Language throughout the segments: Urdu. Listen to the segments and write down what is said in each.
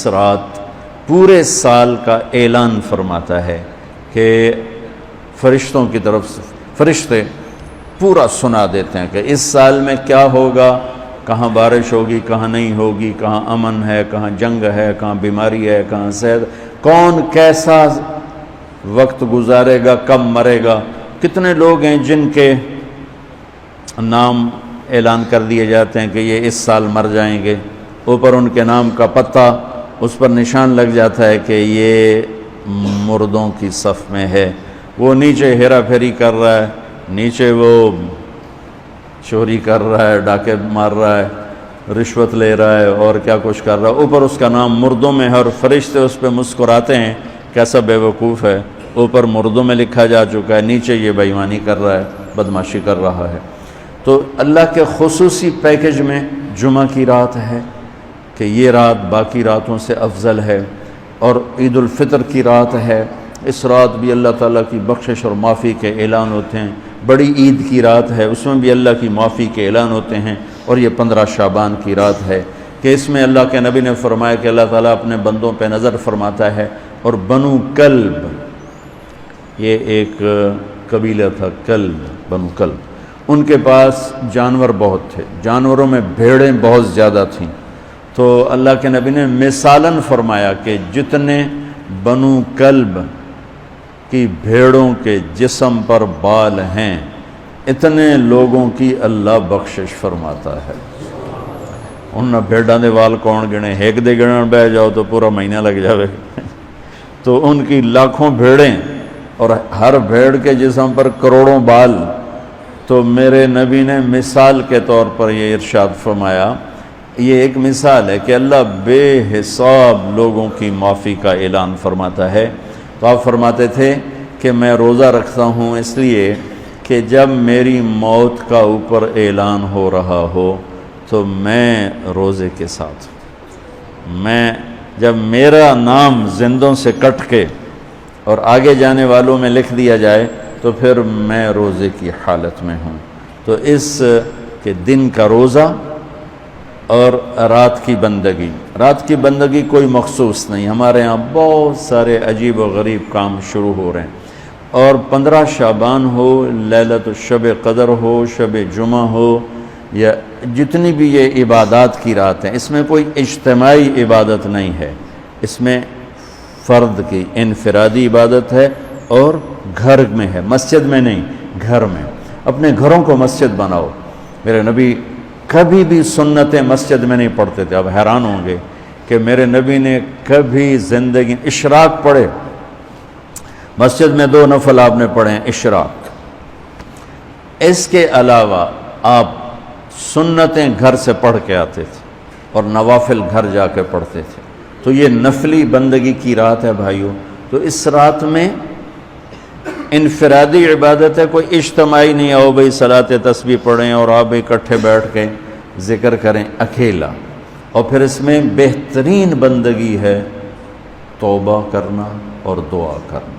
رات پورے سال کا اعلان فرماتا ہے کہ فرشتوں کی طرف سے فرشتے پورا سنا دیتے ہیں کہ اس سال میں کیا ہوگا، کہاں بارش ہوگی، کہاں نہیں ہوگی، کہاں امن ہے، کہاں جنگ ہے، کہاں بیماری ہے، کہاں صحت، کون کیسا وقت گزارے گا، کب مرے گا، کتنے لوگ ہیں جن کے نام اعلان کر دیے جاتے ہیں کہ یہ اس سال مر جائیں گے، اوپر ان کے نام کا پتہ اس پر نشان لگ جاتا ہے کہ یہ مردوں کی صف میں ہے، وہ نیچے ہیرا پھیری کر رہا ہے، نیچے وہ چوری کر رہا ہے، ڈاکے مار رہا ہے، رشوت لے رہا ہے اور کیا کچھ کر رہا ہے، اوپر اس کا نام مردوں میں ہے اور فرشتے اس پہ مسکراتے ہیں، کیسا بے وقوف ہے، اوپر مردوں میں لکھا جا چکا ہے، نیچے یہ بے ایمانی کر رہا ہے، بدماشی کر رہا ہے۔ تو اللہ کے خصوصی پیکج میں جمعہ کی رات ہے کہ یہ رات باقی راتوں سے افضل ہے، اور عید الفطر کی رات ہے، اس رات بھی اللہ تعالیٰ کی بخشش اور معافی کے اعلان ہوتے ہیں، بڑی عید کی رات ہے، اس میں بھی اللہ کی معافی کے اعلان ہوتے ہیں، اور یہ 15 شعبان کی رات ہے کہ اس میں اللہ کے نبی نے فرمایا کہ اللہ تعالیٰ اپنے بندوں پہ نظر فرماتا ہے، اور بنو کلب، یہ ایک قبیلہ تھا کلب، بنو کلب، ان کے پاس جانور بہت تھے، جانوروں میں بھیڑیں بہت زیادہ تھیں، تو اللہ کے نبی نے مثالاً فرمایا کہ جتنے بنو کلب کی بھیڑوں کے جسم پر بال ہیں اتنے لوگوں کی اللہ بخشش فرماتا ہے۔ انہاں بھیڑاں دے وال کون گنے، ایک دے گنن بہ جاؤ تو پورا مہینہ لگ جاوے، تو ان کی لاکھوں بھیڑیں اور ہر بھیڑ کے جسم پر کروڑوں بال، تو میرے نبی نے مثال کے طور پر یہ ارشاد فرمایا، یہ ایک مثال ہے کہ اللہ بے حساب لوگوں کی معافی کا اعلان فرماتا ہے۔ تو آپ فرماتے تھے کہ میں روزہ رکھتا ہوں اس لیے کہ جب میری موت کا اوپر اعلان ہو رہا ہو تو میں روزے کے ساتھ، میں جب میرا نام زندوں سے کٹ کے اور آگے جانے والوں میں لکھ دیا جائے تو پھر میں روزے کی حالت میں ہوں۔ تو اس کے دن کا روزہ اور رات کی بندگی، رات کی بندگی کوئی مخصوص نہیں، ہمارے ہاں بہت سارے عجیب و غریب کام شروع ہو رہے ہیں، اور 15 شعبان ہو، لیلۃ الشب قدر ہو، شب جمعہ ہو، یا جتنی بھی یہ عبادات کی رات ہیں، اس میں کوئی اجتماعی عبادت نہیں ہے، اس میں فرد کی انفرادی عبادت ہے اور گھر میں ہے، مسجد میں نہیں، گھر میں۔ اپنے گھروں کو مسجد بناؤ۔ میرے نبی کبھی بھی سنتیں مسجد میں نہیں پڑھتے تھے، اب حیران ہوں گے کہ میرے نبی نے کبھی زندگی اشراق پڑھے، مسجد میں 2 نفل آپ نے پڑھے ہیں اشراق، اس کے علاوہ آپ سنتیں گھر سے پڑھ کے آتے تھے اور نوافل گھر جا کے پڑھتے تھے۔ تو یہ نفلی بندگی کی رات ہے بھائیوں، تو اس رات میں انفرادی عبادت ہے، کوئی اجتماعی نہیں، آؤ بھئی صلاۃ تسبیح پڑھیں اور آپ اکٹھے بیٹھ کے ذکر کریں، اکیلا۔ اور پھر اس میں بہترین بندگی ہے توبہ کرنا اور دعا کرنا،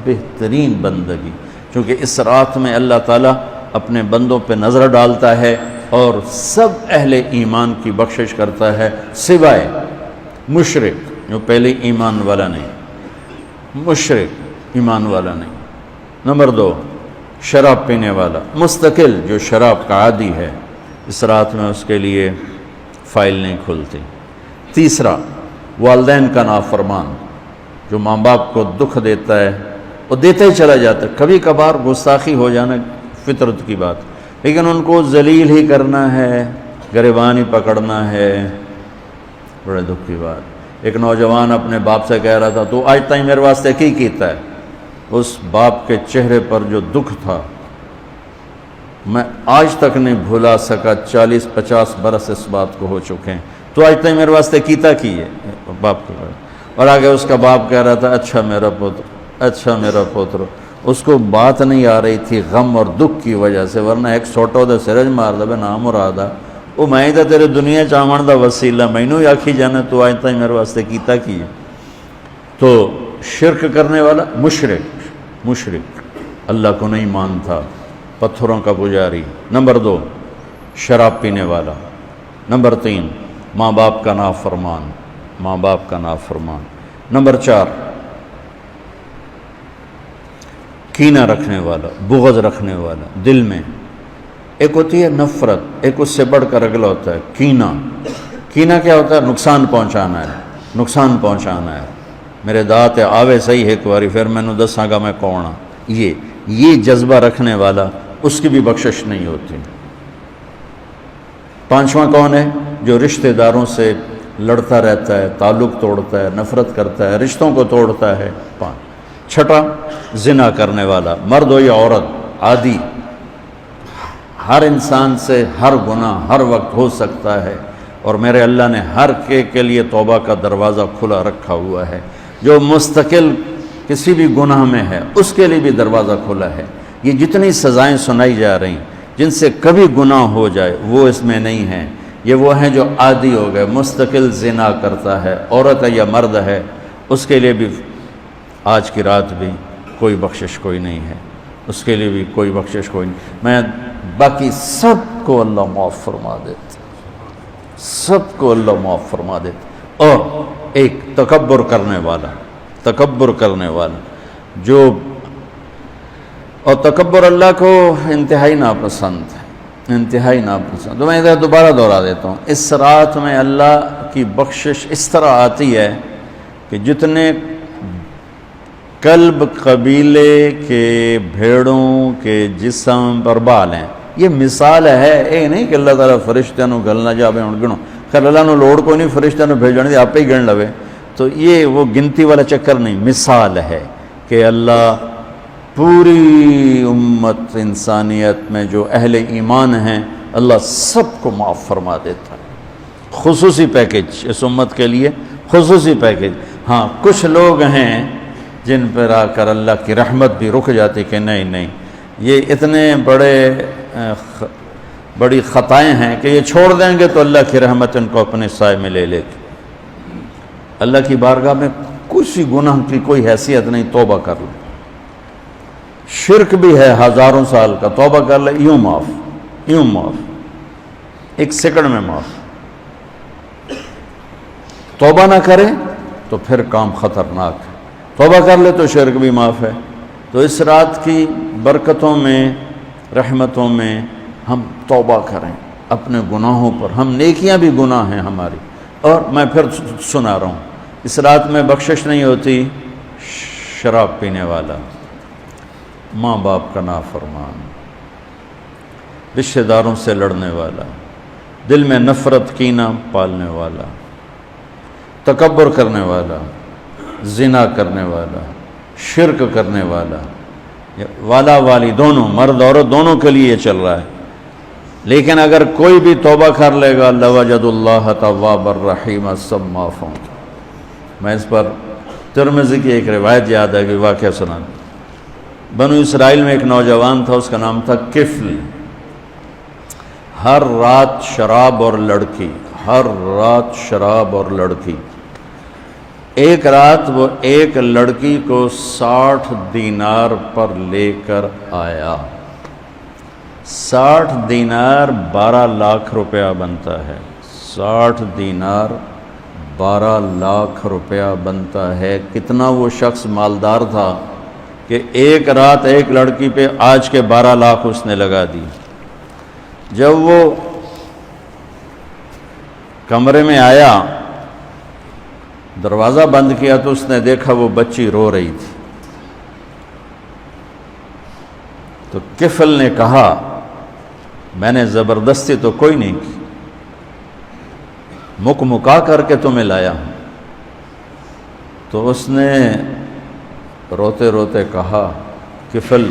بہترین بندگی، کیونکہ اس رات میں اللہ تعالیٰ اپنے بندوں پہ نظر ڈالتا ہے اور سب اہل ایمان کی بخشش کرتا ہے، سوائے مشرک جو پہلے ایمان والا نہیں، مشرک ایمان والا نہیں۔ نمبر 2 شراب پینے والا، مستقل جو شراب کا عادی ہے، اس رات میں اس کے لیے فائل نہیں کھلتی۔ تیسرا والدین کا نافرمان، جو ماں باپ کو دکھ دیتا ہے، وہ دیتا ہی چلا جاتا ہے، کبھی کبھار گستاخی ہو جانا فطرت کی بات، لیکن ان کو ذلیل ہی کرنا ہے، گریبان ہی پکڑنا ہے، بڑے دکھ کی بات۔ ایک نوجوان اپنے باپ سے کہہ رہا تھا تو آج تک میرے واسطے کی کیتا ہے، اس باپ کے چہرے پر جو دکھ تھا میں آج تک نہیں بھلا سکا، 40-50 برس اس بات کو ہو چکے ہیں، تو آج تک میرے واسطے کیتا کی ہے باپ کو۔ اور آگے اس کا باپ کہہ رہا تھا اچھا میرا پتر، اچھا میرا پتر، اس کو بات نہیں آ رہی تھی غم اور دکھ کی وجہ سے، ورنہ ایک سوٹو دے سرج مار دے نام مرادا، وہ میں تو تیرے دنیا چاہن دا وسیلہ، مینوں ہی آکھی جانا تو آج تک میرے واسطے کیتا کی ہے۔ تو شرک کرنے والا مشرک اللہ کو نہیں مانتا، پتھروں کا پجاری۔ نمبر 2 شراب پینے والا۔ نمبر 3 ماں باپ کا نافرمان۔ ماں باپ کا نافرمان۔ نمبر 4، کینہ رکھنے والا، بغض رکھنے والا دل میں۔ ایک ہوتی ہے نفرت، ایک اس سے بڑھ کر اگلا ہوتا ہے کینہ۔ کینہ کیا ہوتا ہے؟ نقصان پہنچانا ہے، نقصان پہنچانا ہے۔ میرے دانت آوے صحیح ایک باری پھر مینوں دساں گا میں کون ہاں۔ یہ جذبہ رکھنے والا، اس کی بھی بخشش نہیں ہوتی۔ 5واں کون ہے؟ جو رشتہ داروں سے لڑتا رہتا ہے، تعلق توڑتا ہے، نفرت کرتا ہے، رشتوں کو توڑتا ہے۔ 6، زنا کرنے والا، مرد ہو یا عورت، عادی۔ ہر انسان سے ہر گناہ ہر وقت ہو سکتا ہے، اور میرے اللہ نے ہر کے لیے توبہ کا دروازہ کھلا رکھا ہوا ہے۔ جو مستقل کسی بھی گناہ میں ہے اس کے لیے بھی دروازہ کھلا ہے۔ یہ جتنی سزائیں سنائی جا رہی جن سے کبھی گناہ ہو جائے وہ اس میں نہیں ہیں۔ یہ وہ ہیں جو عادی ہو گئے، مستقل زنا کرتا ہے، عورت ہے یا مرد ہے، اس کے لیے بھی آج کی رات بھی کوئی بخشش کوئی نہیں ہے، اس کے لیے بھی کوئی بخشش کوئی نہیں۔ میں باقی سب کو اللہ معاف فرما دیتا، سب کو اللہ معاف فرما دیتا۔ اور ایک تکبر کرنے والا، تکبر کرنے والا جو، اور تکبر اللہ کو انتہائی ناپسند ہے، انتہائی ناپسند۔ تو میں ادھر دوبارہ دہرا دیتا ہوں، اس رات میں اللہ کی بخشش اس طرح آتی ہے کہ جتنے کلب قبیلے کے بھیڑوں کے جسم پر بال ہیں، یہ مثال ہے، یہ نہیں کہ اللہ تعالیٰ فرشتوں نو گلنا جاوے ہن گنو، خیر اللہ نو لوڑ کوئی نہیں فرشتوں نو بھیجنے دی، آپ ہی گن لوے۔ تو یہ وہ گنتی والا چکر نہیں، مثال ہے کہ اللہ پوری امت انسانیت میں جو اہل ایمان ہیں اللہ سب کو معاف فرما دیتا ہے۔ خصوصی پیکج اس امت کے لیے، خصوصی پیکج۔ ہاں کچھ لوگ ہیں جن پر آ کر اللہ کی رحمت بھی رک جاتی کہ نہیں یہ اتنے بڑی خطائیں ہیں کہ یہ چھوڑ دیں گے تو اللہ کی رحمت ان کو اپنے سائے میں لے لے گی۔ اللہ کی بارگاہ میں کسی گناہ کی کوئی حیثیت نہیں، توبہ کر لیں۔ شرک بھی ہے ہزاروں سال کا، توبہ کر لے یوں معاف، یوں معاف، 1 سیکنڈ میں معاف۔ توبہ نہ کرے تو پھر کام خطرناک ہے، توبہ کر لے تو شرک بھی معاف ہے۔ تو اس رات کی برکتوں میں، رحمتوں میں ہم توبہ کریں اپنے گناہوں پر۔ ہم نیکیاں بھی گناہ ہیں ہماری۔ اور میں پھر سنا رہا ہوں، اس رات میں بخشش نہیں ہوتی شراب پینے والا، ماں باپ کا نافرمان، رشتہ داروں سے لڑنے والا، دل میں نفرت کینہ پالنے والا، تکبر کرنے والا، زنا کرنے والا، شرک کرنے والا، والا والی دونوں، مرد عورت دونوں کے لیے یہ چل رہا ہے۔ لیکن اگر کوئی بھی توبہ کر لے گا لوجد اللہ تواب الرحیم، سب معاف ہوں گے۔ میں اس پر ترمذی کی ایک روایت یاد ہے کہ واقعہ سنا۔ بنو اسرائیل میں ایک نوجوان تھا، اس کا نام تھا کفل۔ ہر رات شراب اور لڑکی، ہر رات شراب اور لڑکی۔ ایک رات وہ ایک لڑکی کو 60 دینار پر لے کر آیا۔ 60 دینار 12 لاکھ روپیہ بنتا ہے، 60 دینار 12 لاکھ روپیہ بنتا ہے۔ کتنا وہ شخص مالدار تھا کہ ایک رات ایک لڑکی پہ آج کے 12 لاکھ اس نے لگا دی۔ جب وہ کمرے میں آیا، دروازہ بند کیا تو اس نے دیکھا وہ بچی رو رہی تھی۔ تو کفل نے کہا میں نے زبردستی تو کوئی نہیں کی، مکا کر کے تمہیں لایا ہوں۔ تو اس نے روتے روتے کہا کفل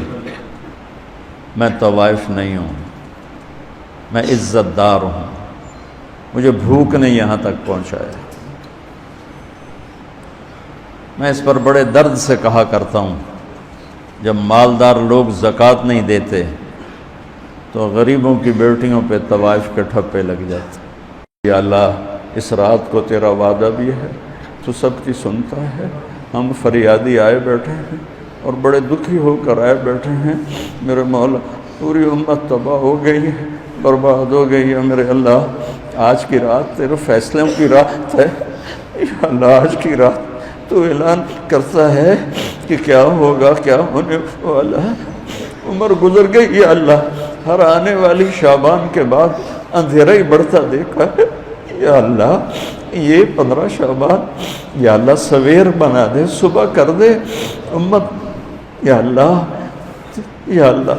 میں طوائف نہیں ہوں، میں عزت دار ہوں، مجھے بھوک نے یہاں تک پہنچایا۔ میں اس پر بڑے درد سے کہا کرتا ہوں، جب مالدار لوگ زکوٰۃ نہیں دیتے تو غریبوں کی بیٹیوں پہ طوائف کے ٹھپے لگ جاتے۔ یا اللہ اس رات کو تیرا وعدہ بھی ہے، تو سب کی سنتا ہے، ہم فریادی آئے بیٹھے ہیں اور بڑے دکھی ہو کر آئے بیٹھے ہیں۔ میرے مولا پوری امت تباہ ہو گئی ہے، برباد ہو گئی ہے۔ میرے اللہ آج کی رات تیرے فیصلوں کی رات ہے، یا اللہ آج کی رات تو اعلان کرتا ہے کہ کیا ہوگا، کیا ہونے والا ہے، عمر گزر گئی یا اللہ، ہر آنے والی شعبان کے بعد اندھیرا ہی بڑھتا دیکھا ہے، یا اللہ یہ 15 شعبان یا اللہ سویر بنا دے، صبح کر دے امت، یا اللہ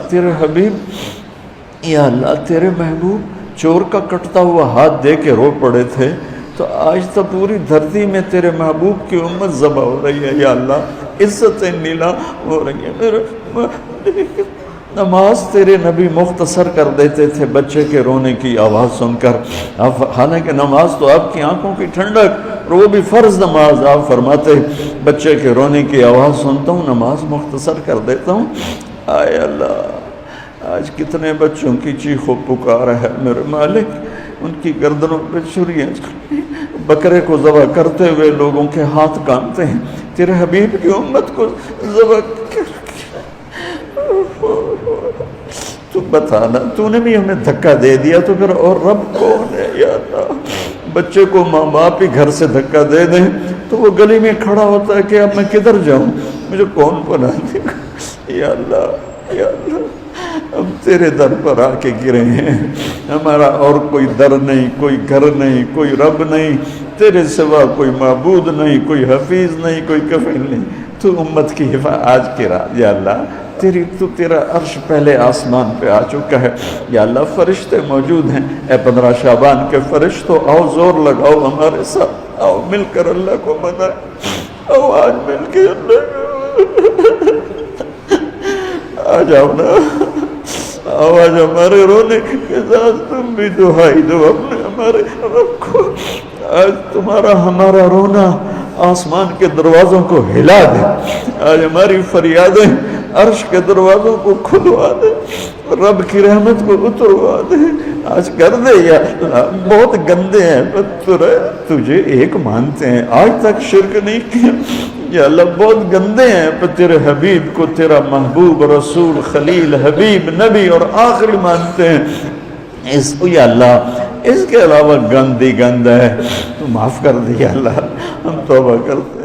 تیرے حبیب، یا اللہ تیرے محبوب چور کا کٹتا ہوا ہاتھ دے کے رو پڑے تھے، تو آج تو پوری دھرتی میں تیرے محبوب کی امت ذبح ہو رہی ہے، یا اللہ عزتیں نیلام ہو رہی ہیں۔ میرے نماز تیرے نبی مختصر کر دیتے تھے بچے کے رونے کی آواز سن کر، حالانکہ نماز تو آپ کی آنکھوں کی ٹھنڈک، اور وہ بھی فرض نماز، آپ فرماتے بچے کے رونے کی آواز سنتا ہوں نماز مختصر کر دیتا ہوں۔ آئے اللہ آج کتنے بچوں کی چیخ و پکار ہے میرے مالک، ان کی گردنوں پہ چھریاں، بکرے کو ذبح کرتے ہوئے لوگوں کے ہاتھ کانپتے ہیں، تیرے حبیب کی امت کو ذبح کر تو بتانا، تو نے بھی ہمیں دھکا دے دیا تو پھر اور رب کون ہے؟ یا اللہ بچے کو ماں باپ ہی گھر سے دھکا دے دیں تو وہ گلی میں کھڑا ہوتا ہے کہ اب میں کدھر جاؤں، مجھے کون پناہ دے گا؟ یا اللہ یا اللہ ہم تیرے در پر آ کے گرے ہیں، ہمارا اور کوئی در نہیں، کوئی گھر نہیں، کوئی رب نہیں، تیرے سوا کوئی معبود نہیں، کوئی حفیظ نہیں، کوئی کفیل نہیں، تو امت کی حفاظت آج کی رات یا اللہ تیرا عرش پہلے آسمان پہ آ چکا ہے، یا اللہ فرشتے موجود ہیں، اے 15 شعبان کے فرشتوں آؤ زور لگاؤ ہمارے ساتھ، آؤ مل کر اللہ کو منائیں، آؤ آج مل کے اللہ آ جاؤ نا، آؤ آج ہمارے رونے کے ساتھ تم بھی دعائی دو اپنے ہمارے رب کو، آج تمہارا ہمارا رونا آسمان کے دروازوں کو ہلا دے، آج ہماری فریادیں عرش کے دروازوں کو کھلوا دے، رب کی رحمت کو اتروا دے، آج کر دے یا اللہ۔ بہت گندے ہیں پر تجھے ایک مانتے ہیں، آج تک شرک نہیں کیا، یا اللہ بہت گندے ہیں پر تیرے حبیب کو تیرا محبوب رسول خلیل حبیب نبی اور آخری مانتے ہیں، اس کو یا اللہ اس کے علاوہ گند ہی گند ہے، تو معاف کر دے یا اللہ، ہم توبہ کرتے